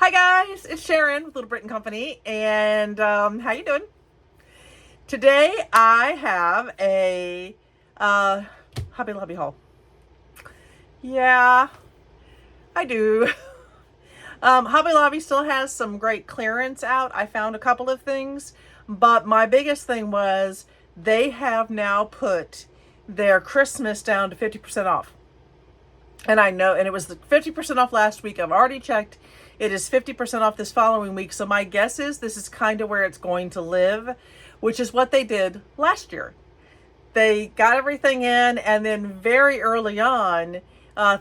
Hi guys, it's Sharon with Little Britain Company, and how you doing? Today I have a Hobby Lobby haul. Yeah, I do. Hobby Lobby still has some great clearance out. I found a couple of things, but my biggest thing was they have now put their Christmas down to 50% off. And I know, and it was 50% off last week. I've already checked. It is 50% off this following week. So my guess is this is kind of where it's going to live, which is what they did last year. They got everything in, and then very early on,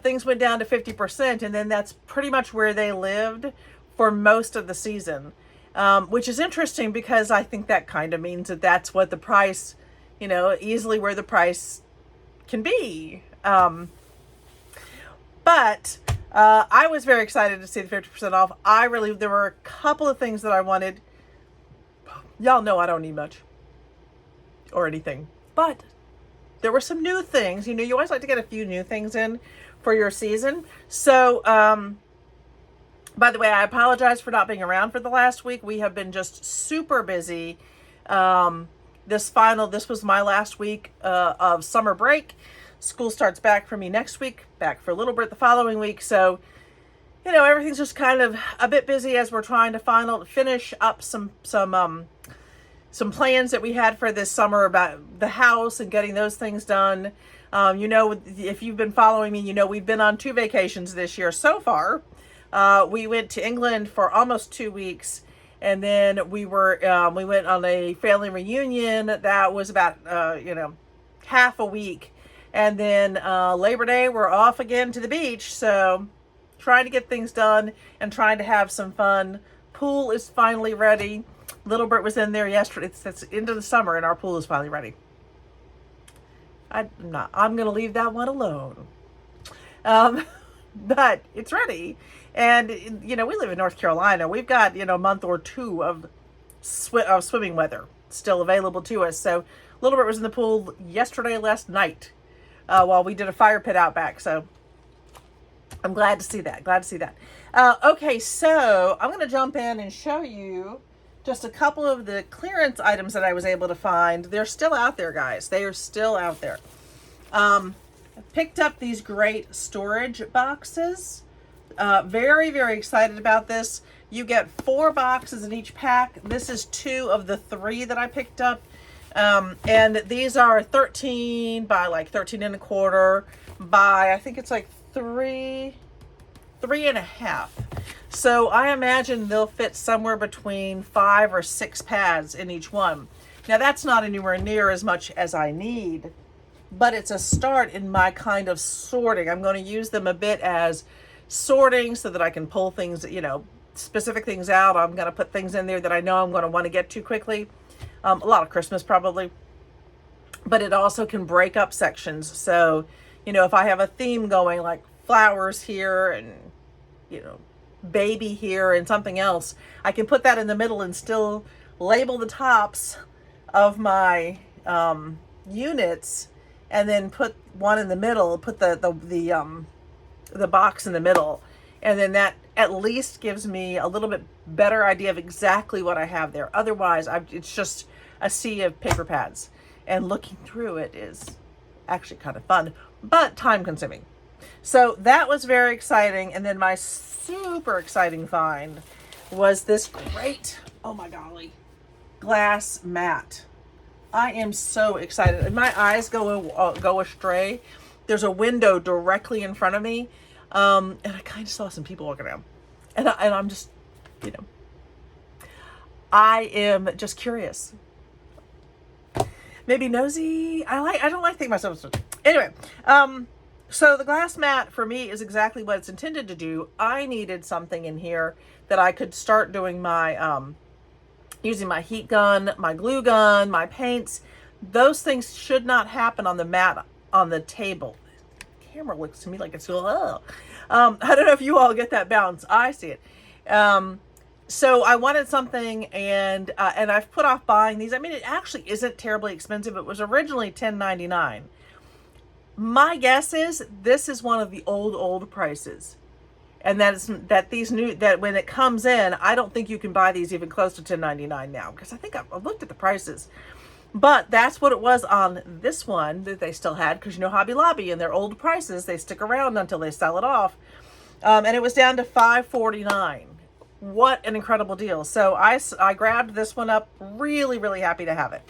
things went down to 50%. And then that's pretty much where they lived for most of the season, which is interesting because I think that kind of means that that's what the price, easily where the price can be. But I was very excited to see the 50% off. There were a couple of things that I wanted. Y'all know I don't need much or anything, but there were some new things. You always like to get a few new things in for your season. So, by the way, I apologize for not being around for the last week. We have been just super busy. This was my last week of summer break. School starts back for me next week, back for Little Brit the following week. So, everything's just kind of a bit busy as we're trying to finish up some plans that we had for this summer about the house and getting those things done. If you've been following me, we've been on 2 vacations this year so far. We went to England for almost 2 weeks, and then we went on a family reunion that was about half a week. And then Labor Day, we're off again to the beach. So trying to get things done and trying to have some fun. Pool is finally ready. Little Brit was in there yesterday. It's into the summer and our pool is finally ready. I'm going to leave that one alone. But it's ready. And, we live in North Carolina. We've got, a month or 2 of swimming weather still available to us. So Little Brit was in the pool last night. While we did a fire pit out back. So I'm glad to see that. Okay, so I'm going to jump in and show you just a couple of the clearance items that I was able to find. They're still out there, guys. They are still out there. I picked up these great storage boxes. Very, very excited about this. You get 4 boxes in each pack. This is 2 of the 3 that I picked up. And these are 13 by like 13 and a quarter by, I think it's like 3 and a half. So I imagine they'll fit somewhere between 5 or 6 pads in each one. Now that's not anywhere near as much as I need, but it's a start in my kind of sorting. I'm going to use them a bit as sorting so that I can pull things, specific things out. I'm going to put things in there that I know I'm going to want to get to quickly. A lot of Christmas probably, but it also can break up sections. So, if I have a theme going like flowers here and, baby here and something else, I can put that in the middle and still label the tops of my units, and then put one in the middle, put the box in the middle. And then that at least gives me a little bit better idea of exactly what I have there. Otherwise, it's just a sea of paper pads. And looking through it is actually kind of fun, but time consuming. So that was very exciting. And then my super exciting find was this great, oh my golly, glass mat. I am so excited. And my eyes go astray. There's a window directly in front of me. And I kind of saw some people walking around, and I'm just, I am just curious, maybe nosy. I don't like to think myself. Anyway, so the glass mat for me is exactly what it's intended to do. I needed something in here that I could start doing my, using my heat gun, my glue gun, my paints. Those things should not happen on the mat on the table. Camera looks to me like it's I don't know if you all get that bounce. I see it. So I wanted something, and I've put off buying these. I mean, it actually isn't terribly expensive. It was originally $10.99. My guess is this is one of the old prices. And that when it comes in, I don't think you can buy these even close to $10.99 now, because I think I've looked at the prices. But that's what it was on this one that they still had, because Hobby Lobby and their old prices, they stick around until they sell it off. And it was down to $5.49. What an incredible deal. So I grabbed this one up. Really, really happy to have it.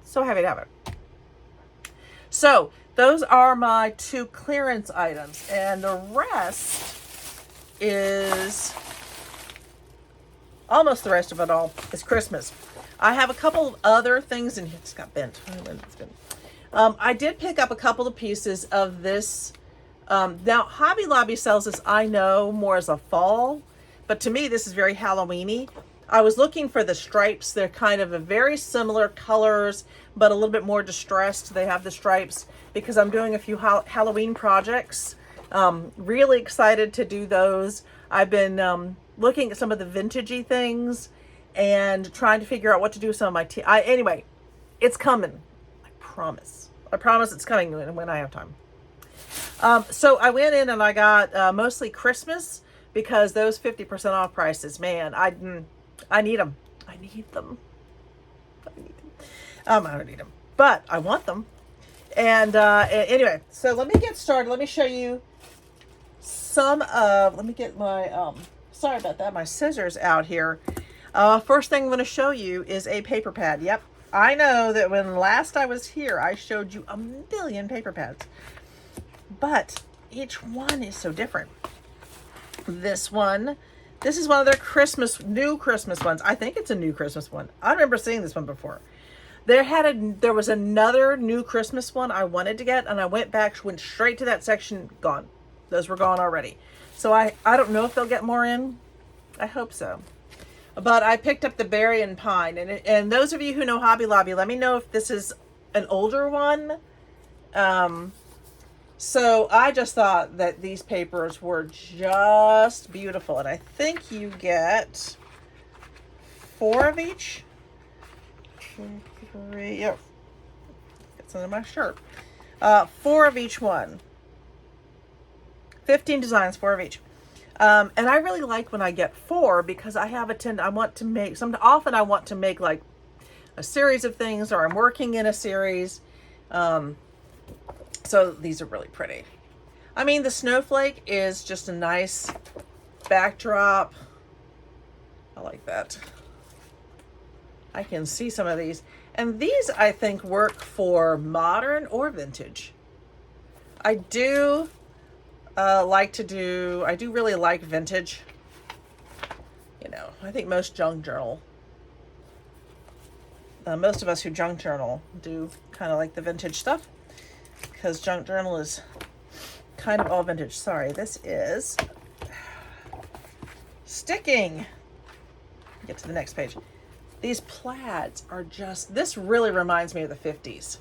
So happy to have it. So those are my 2 clearance items. And the rest is, almost the rest of it all, is Christmas. I have a couple of other things in here. It's got bent. I did pick up a couple of pieces of this. Now, Hobby Lobby sells this, I know, more as a fall, but to me, this is very Halloween-y. I was looking for the stripes. They're kind of a very similar colors, but a little bit more distressed. They have the stripes because I'm doing a few Halloween projects. Really excited to do those. I've been looking at some of the vintagey things and trying to figure out what to do with some of my anyway, it's coming. I promise. I promise it's coming when I have time. So I went in and I got mostly Christmas, because those 50% off prices, man, I need them. I need them. I don't need them, but I want them. And anyway, so let me get started. Let me show you let me get my, sorry about that, my scissors out here. First thing I'm going to show you is a paper pad. Yep. I know that when last I was here, I showed you a million paper pads, but each one is so different. This is one of their new Christmas ones. I think it's a new Christmas one. I remember seeing this one before. There was another new Christmas one I wanted to get, and I went straight to that section, gone. Those were gone already. So I don't know if they'll get more in. I hope so. But I picked up the berry and pine, and those of you who know Hobby Lobby, let me know if this is an older one. So I just thought that these papers were just beautiful, and I think you get 4 of each. 2, 3, yep. It's under my shirt. 4 of each one. 15 designs, 4 of each. And I really like when I get 4, because I have I want to make like a series of things, or I'm working in a series. So these are really pretty. I mean, the snowflake is just a nice backdrop. I like that. I can see some of these. And these, I think, work for modern or vintage. I do really like vintage. I think most of us who junk journal do kind of like the vintage stuff, because junk journal is kind of all vintage. Sorry, this is sticking. Get to the next page. These plaids are this really reminds me of the 50s.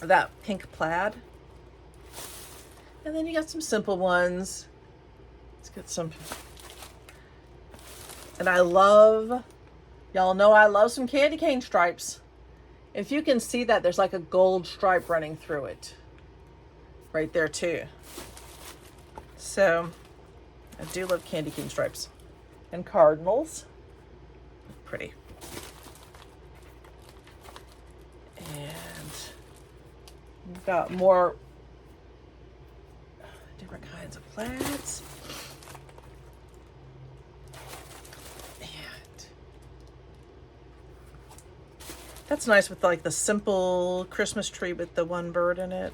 That pink plaid. And then you got some simple ones. Let's get some. And y'all know I love some candy cane stripes. If you can see that, there's like a gold stripe running through it. Right there too. So, I do love candy cane stripes. And cardinals. Pretty. And we've got more different kinds of plaids. And that's nice with like the simple Christmas tree with the one bird in it.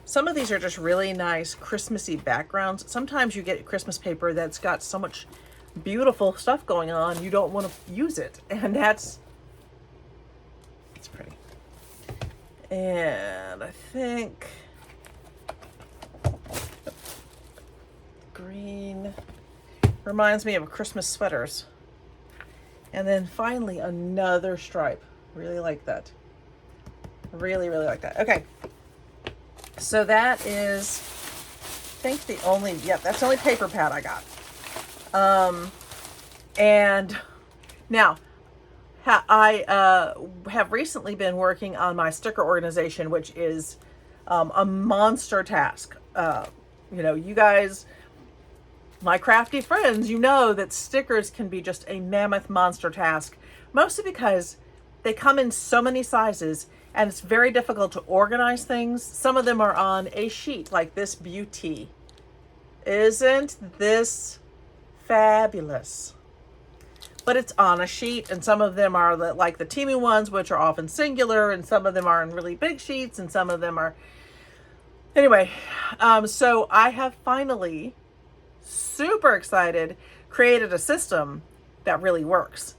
Some of these are just really nice Christmassy backgrounds. Sometimes you get Christmas paper that's got so much beautiful stuff going on, you don't want to use it. And it's pretty. And I think green reminds me of Christmas sweaters. And then finally another stripe. Really like that. Really, really like that. Okay. So that is, I think that's the only paper pad I got. And now I have recently been working on my sticker organization, which is a monster task. You guys, my crafty friends, you know that stickers can be just a mammoth monster task, mostly because they come in so many sizes and it's very difficult to organize things. Some of them are on a sheet like this beauty. Isn't this fabulous? But it's on a sheet, and some of them are like the teamy ones, which are often singular, and some of them are in really big sheets, and some of them are... Anyway, so I have finally, super excited, created a system that really works.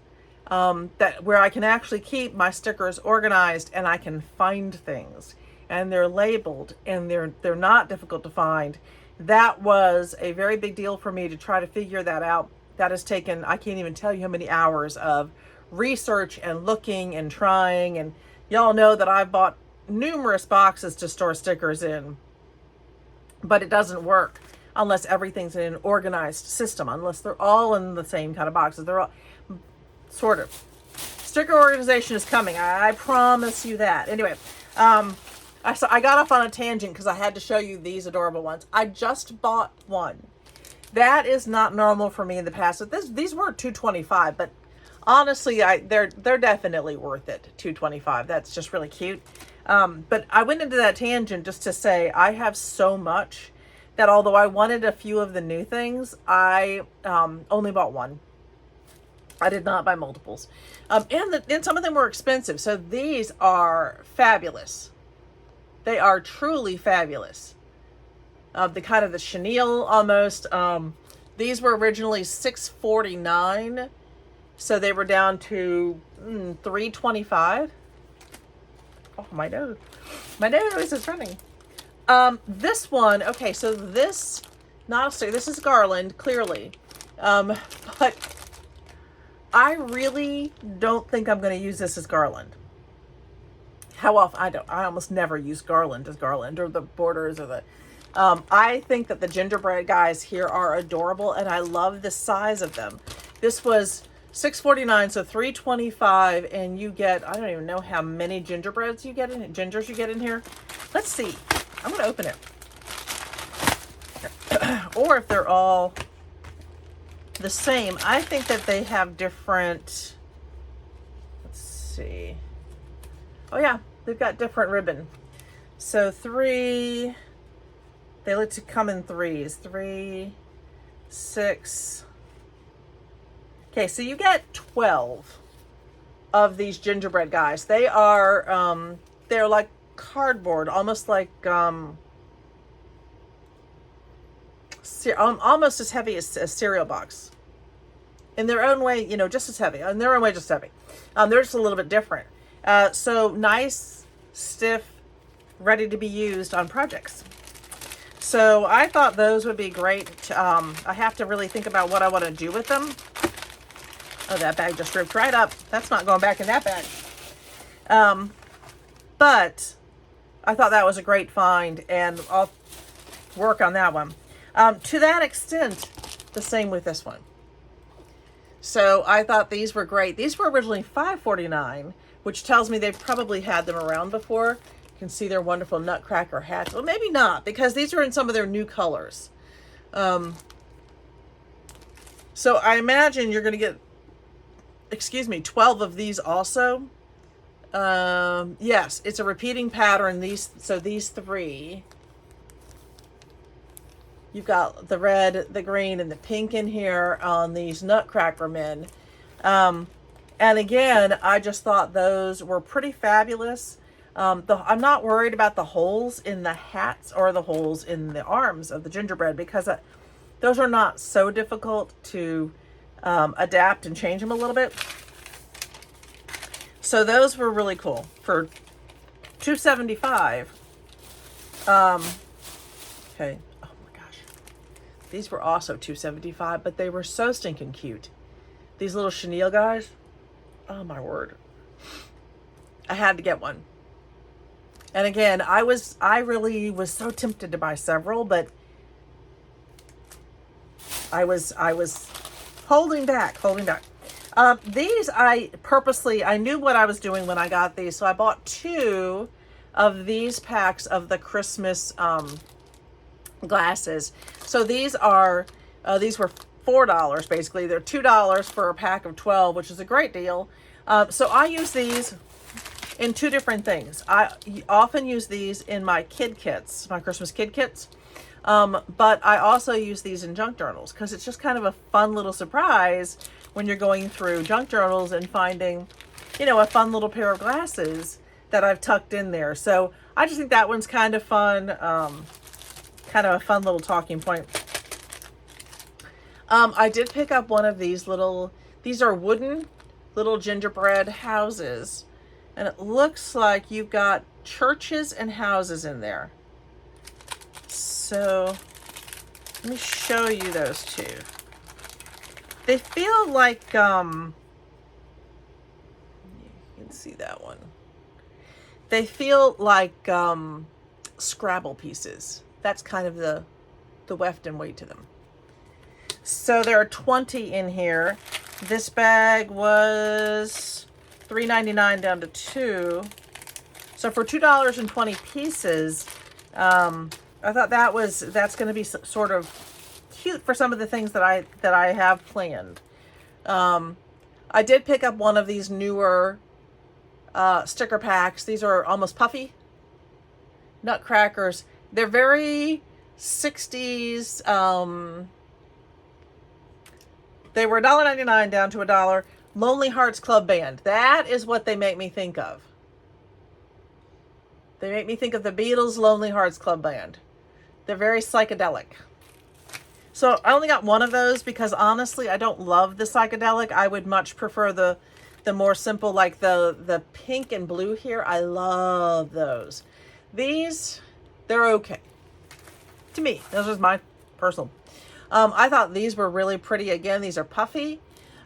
Where I can actually keep my stickers organized and I can find things. And they're labeled and they're not difficult to find. That was a very big deal for me to try to figure that out. That has taken, I can't even tell you how many hours of research and looking and trying. And y'all know that I've bought numerous boxes to store stickers in, but it doesn't work unless everything's in an organized system, unless they're all in the same kind of boxes. They're all sort of. Sticker organization is coming. I promise you that. Anyway, I got off on a tangent because I had to show you these adorable ones. I just bought one. That is not normal for me in the past. These were $2.25, but honestly, they're definitely worth it. $2.25. That's just really cute. But I went into that tangent just to say I have so much that although I wanted a few of the new things, I only bought one. I did not buy multiples. And some of them were expensive. So these are fabulous. They are truly fabulous. The kind of the chenille almost. These were originally $6.49. So they were down to $3.25. Oh, my nose. My nose is running. This one, okay, so this, not a stick, this is garland, clearly. But I really don't think I'm going to use this as garland. How often? I almost never use garland as garland, or the borders, or the... I think that the gingerbread guys here are adorable, and I love the size of them. This was $6.49, so $3.25, and you get, I don't even know how many gingers you get in here. Let's see. I'm going to open it. Or if they're all the same. I think that they have different, let's see. Oh yeah, they've got different ribbon. So they like to come in threes. 3, 6. Okay, so you get 12 of these gingerbread guys. They are, they're like cardboard, almost like, almost as heavy as a cereal box. In their own way, just as heavy. In their own way, just heavy. They're just a little bit different. So nice, stiff, ready to be used on projects. So I thought those would be great. I have to really think about what I want to do with them. Oh, that bag just ripped right up. That's not going back in that bag. But I thought that was a great find, and I'll work on that one. To that extent, the same with this one. So I thought these were great. These were originally $5.49, which tells me they've probably had them around before. You can see their wonderful nutcracker hats. Well, maybe not, because these are in some of their new colors. So I imagine you're going to get, 12 of these also. Yes, it's a repeating pattern. These 3. You've got the red, the green, and the pink in here on these Nutcracker men. And again, I just thought those were pretty fabulous. I'm not worried about the holes in the hats or the holes in the arms of the gingerbread, because those are not so difficult to adapt and change them a little bit. So those were really cool for $2.75. Okay. Oh my gosh. These were also $2.75, but they were so stinking cute. These little chenille guys. Oh my word. I had to get one. And again, I really was so tempted to buy several, but I was holding back. These I knew what I was doing when I got these, so I bought 2 of these packs of the Christmas glasses. So these were $4 basically. They're $2 for a pack of 12, which is a great deal. So I use these in two different things. I often use these in my kid kits, my Christmas kid kits. But I also use these in junk journals because it's just kind of a fun little surprise when you're going through junk journals and finding, a fun little pair of glasses that I've tucked in there. So I just think that one's kind of fun, kind of a fun little talking point. I did pick up one of these these are wooden little gingerbread houses. And it looks like you've got churches and houses in there. So let me show you those two. They feel like, you can see that one. They feel like Scrabble pieces. That's kind of the weft and weight to them. So there are 20 in here. This bag was $3.99 down to $2. So for $2.20 pieces, I thought that's going to be sort of cute for some of the things that I have planned. I did pick up one of these newer sticker packs. These are almost puffy nutcrackers. They're very 60s. They were $1.99 down to $1. Lonely Hearts Club Band. That is what they make me think of. They make me think of the Beatles' Lonely Hearts Club Band. They're very psychedelic. So I only got one of those because honestly, I don't love the psychedelic. I would much prefer the more simple, like the pink and blue here. I love those. These, they're okay. To me, this is my personal. I thought these were really pretty. Again, these are puffy.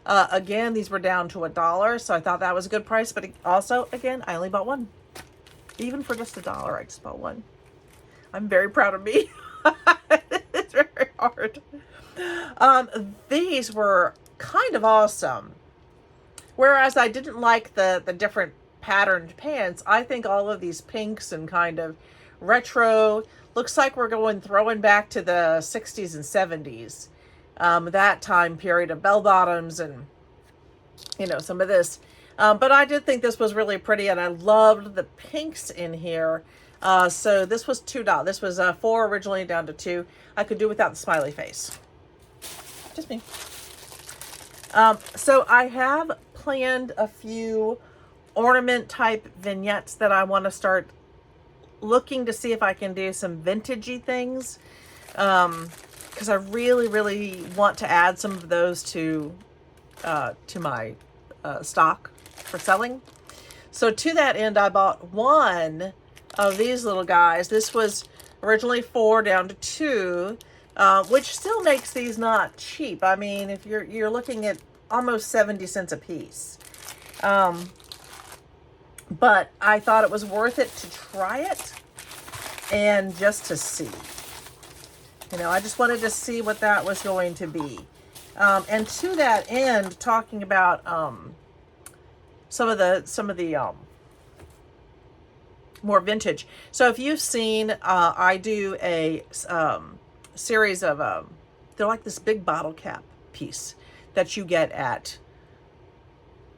Again, these were down to $1, so I thought that was a good price. But also, again, I only bought one. Even for just $1, I just bought one. I'm very proud of me. It's very hard. These were kind of awesome. Whereas I didn't like the different patterned pants, I think all of these pinks and kind of retro, looks like we're throwing back to the 60s and 70s. That time period of bell bottoms and, some of this. But I did think this was really pretty, and I loved the pinks in here. So this was $2. This was $4 originally down to $2. I could do without the smiley face. Just me. So I have planned a few ornament type vignettes that I want to start looking to see if I can do some vintagey things. Because I really, really want to add some of those to my stock for selling. So to that end, I bought one of these little guys. This was originally $4 down to $2, which still makes these not cheap. I mean, if you're looking at almost 70 cents a piece. But I thought it was worth it to try it and just to see. I just wanted to see what that was going to be. And to that end, talking about some of the more vintage. So if you've seen, I do a series of they're like this big bottle cap piece that you get at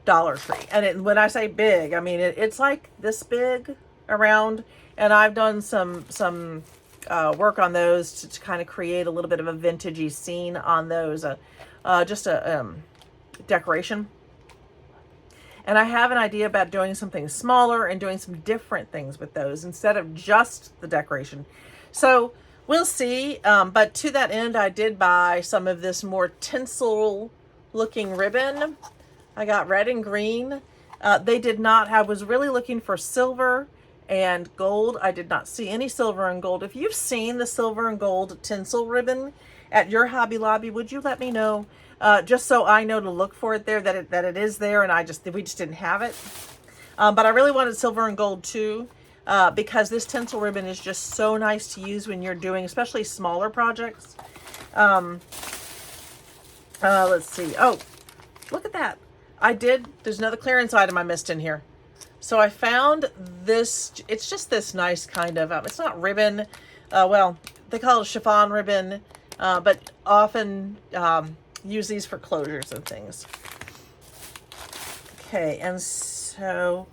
Dollar Tree. And when I say big, I mean it's like this big around. And I've done some work on those to kind of create a little bit of a vintagey scene on those. Just a decoration. And I have an idea about doing something smaller and doing some different things with those instead of just the decoration. So we'll see. But to that end, I did buy some of this more tinsel looking ribbon. I got red and green. They did not have, was really looking for silver and gold. I did not see any silver and gold. If you've seen the silver and gold tinsel ribbon at your Hobby Lobby, would you let me know? Just so I know to look for it there, that it is there, and we just didn't have it. But I really wanted silver and gold too, because this tinsel ribbon is just so nice to use when you're doing, especially smaller projects. Let's see. Oh, look at that. There's another clearance item I missed in here. So I found this, it's just this nice kind of, it's not ribbon, well, they call it chiffon ribbon, but often use these for closures and things. Okay, and so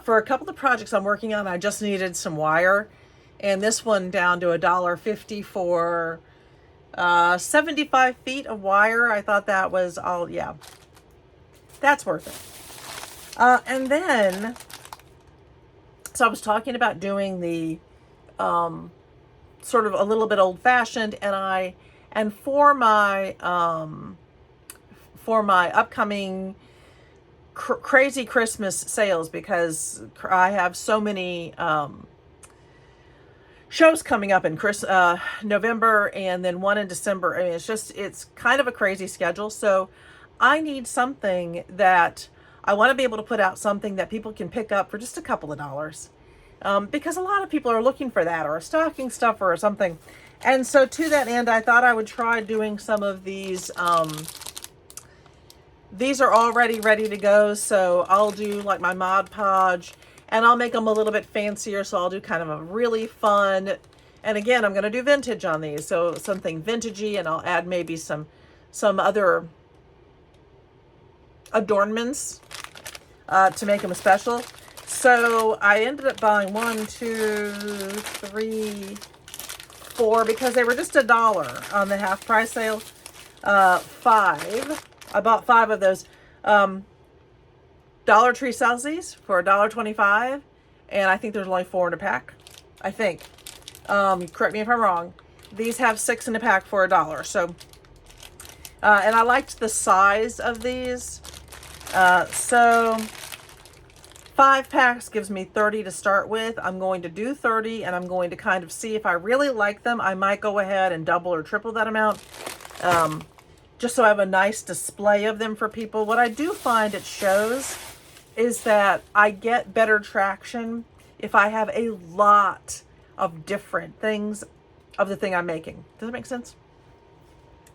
for a couple of projects I'm working on, I just needed some wire, and this one down to $1.50 for 75 feet of wire. I thought that was all, yeah, that's worth it. And then, so I was talking about doing the sort of a little bit old fashioned, and for my upcoming crazy Christmas sales, because I have so many shows coming up in November and then one in December. I mean, it's kind of a crazy schedule. So I need something that I want to be able to put out, something that people can pick up for just a couple of dollars. Because a lot of people are looking for that, or a stocking stuffer or something. And so to that end, I thought I would try doing some of these. These are already ready to go, so I'll do like my Mod Podge, and I'll make them a little bit fancier, so I'll do kind of a really fun, and again, I'm going to do vintage on these, so something vintagey, and I'll add maybe some other adornments to make them special. So I ended up buying 1, 2, 3, 4, because they were just $1 on the half price sale. 5. I bought 5 of those. Dollar Tree sells these for $1.25, and I think there's only 4 in a pack. I think. Correct me if I'm wrong. These have 6 in a pack for $1. So, and I liked the size of these. So 5 packs gives me 30 to start with. I'm going to do 30, and I'm going to kind of see if I really like them. I might go ahead and double or triple that amount, just so I have a nice display of them for people. What I do find it shows is that I get better traction if I have a lot of different things of the thing I'm making. Does that make sense?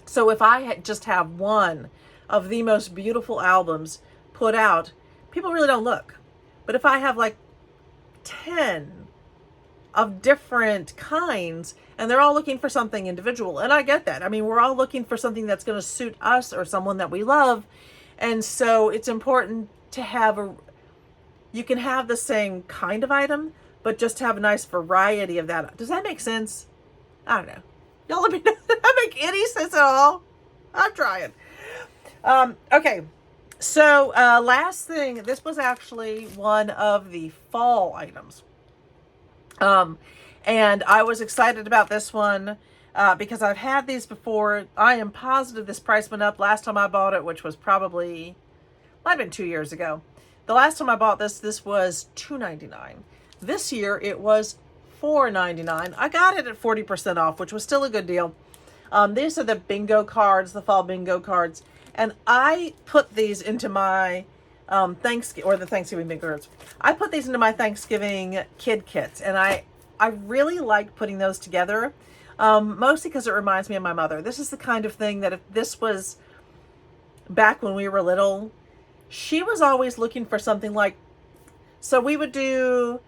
So if I just have one of the most beautiful albums put out, people really don't look. But if I have like 10 of different kinds, and they're all looking for something individual, and I get that. I mean, we're all looking for something that's going to suit us or someone that we love. And so it's important to have you can have the same kind of item, but just have a nice variety of that. Does that make sense? I don't know. Y'all let me know. Does that make any sense at all? I'm trying. Okay. So, last thing, this was actually one of the fall items. And I was excited about this one, because I've had these before. I am positive this price went up last time I bought it, which was probably, might have been 2 years ago. The last time I bought this was $2.99. This year it was $4.99. I got it at 40% off, which was still a good deal. These are the bingo cards, the fall bingo cards. And I put these into my Thanksgiving bingo cards. I put these into my Thanksgiving kid kits, and I really like putting those together, mostly because it reminds me of my mother. This is the kind of thing that if this was back when we were little, she was always looking for something like, so we would do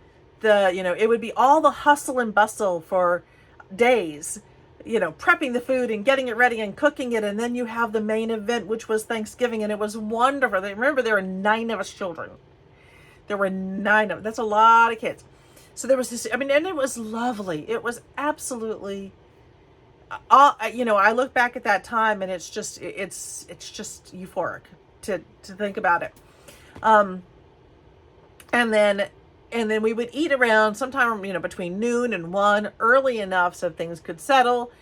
it would be all the hustle and bustle for days, prepping the food and getting it ready and cooking it. And then you have the main event, which was Thanksgiving. And it was wonderful. Remember, there were 9 of us children. There were 9 of them. That's a lot of kids. So there was this, and it was lovely. It was absolutely, I look back at that time, and it's just euphoric to think about it. And then we would eat around sometime, between noon and 1, early enough so things could settle.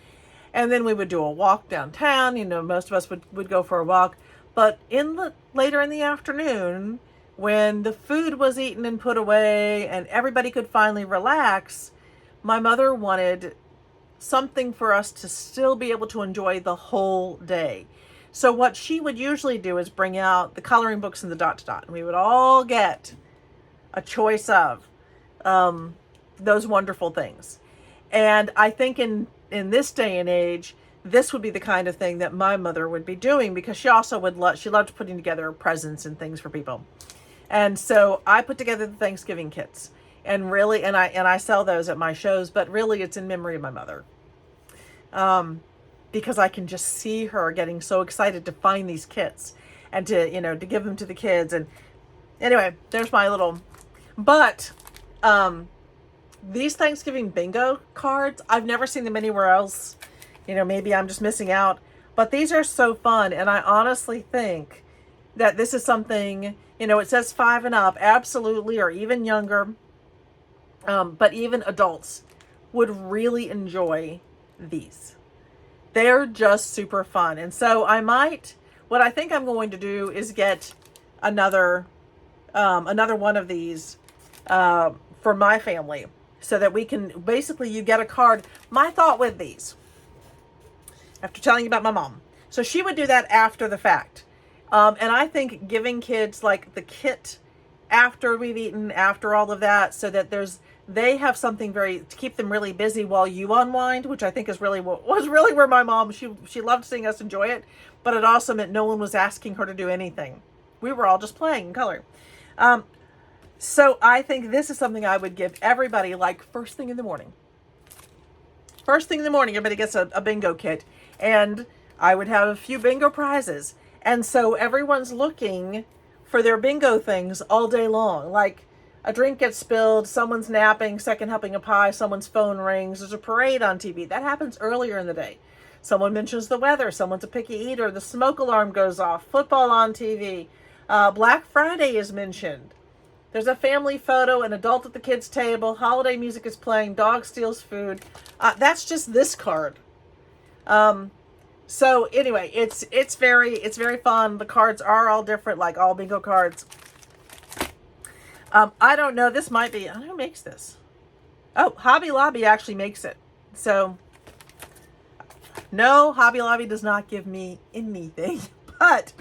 And then we would do a walk downtown. Most of us would go for a walk. But later in the afternoon, when the food was eaten and put away and everybody could finally relax, my mother wanted something for us to still be able to enjoy the whole day. So what she would usually do is bring out the coloring books and the dot to dot. And we would all get a choice of those wonderful things. And I think in this day and age, this would be the kind of thing that my mother would be doing, because she also she loved putting together presents and things for people. And so I put together the Thanksgiving kits, and really, and I sell those at my shows, but really it's in memory of my mother. Because I can just see her getting so excited to find these kits and to, to give them to the kids. And anyway, there's my little, but, these Thanksgiving bingo cards, I've never seen them anywhere else. Maybe I'm just missing out, but these are so fun. And I honestly think that this is something, it says 5 and up, absolutely, or even younger. But even adults would really enjoy these. They're just super fun. And so what I think I'm going to do is get another one of these, for my family, so that we can, basically you get a card. My thought with these, after telling you about my mom, so she would do that after the fact. And I think giving kids like the kit after we've eaten, after all of that, so that they have something to keep them really busy while you unwind, which I think is really was really where my mom, she loved seeing us enjoy it, but it also meant no one was asking her to do anything. We were all just playing in color. So I think this is something I would give everybody, like first thing in the morning. First thing in the morning, everybody gets a bingo kit, and I would have a few bingo prizes. And so everyone's looking for their bingo things all day long. Like a drink gets spilled, someone's napping, second helping a pie, someone's phone rings, there's a parade on TV. That happens earlier in the day. Someone mentions the weather, someone's a picky eater, the smoke alarm goes off, football on TV, Black Friday is mentioned. There's a family photo, an adult at the kids' table, holiday music is playing, dog steals food. That's just this card. So anyway, it's very fun. The cards are all different, like all bingo cards. I don't know. This might be, I don't know who makes this. Oh, Hobby Lobby actually makes it. So no, Hobby Lobby does not give me anything, but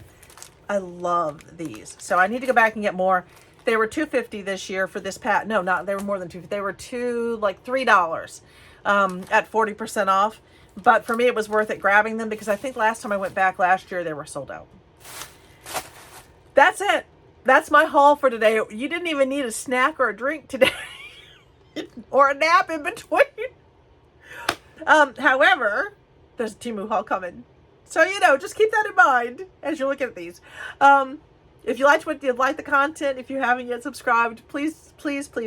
I love these. So I need to go back and get more. They were $2.50 this year for this pat. No, not, they were more than $2.50. They were $3 at 40% off. But for me, it was worth it grabbing them, because I think last time I went back last year, they were sold out. That's it. That's my haul for today. You didn't even need a snack or a drink today or a nap in between. However, there's a Temu haul coming. So, just keep that in mind as you're looking at these. If you liked the content, if you haven't yet subscribed, please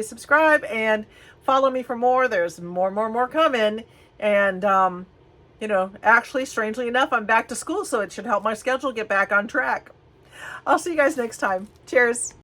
subscribe and follow me for more. There's more coming. And, actually, strangely enough, I'm back to school, so it should help my schedule get back on track. I'll see you guys next time. Cheers.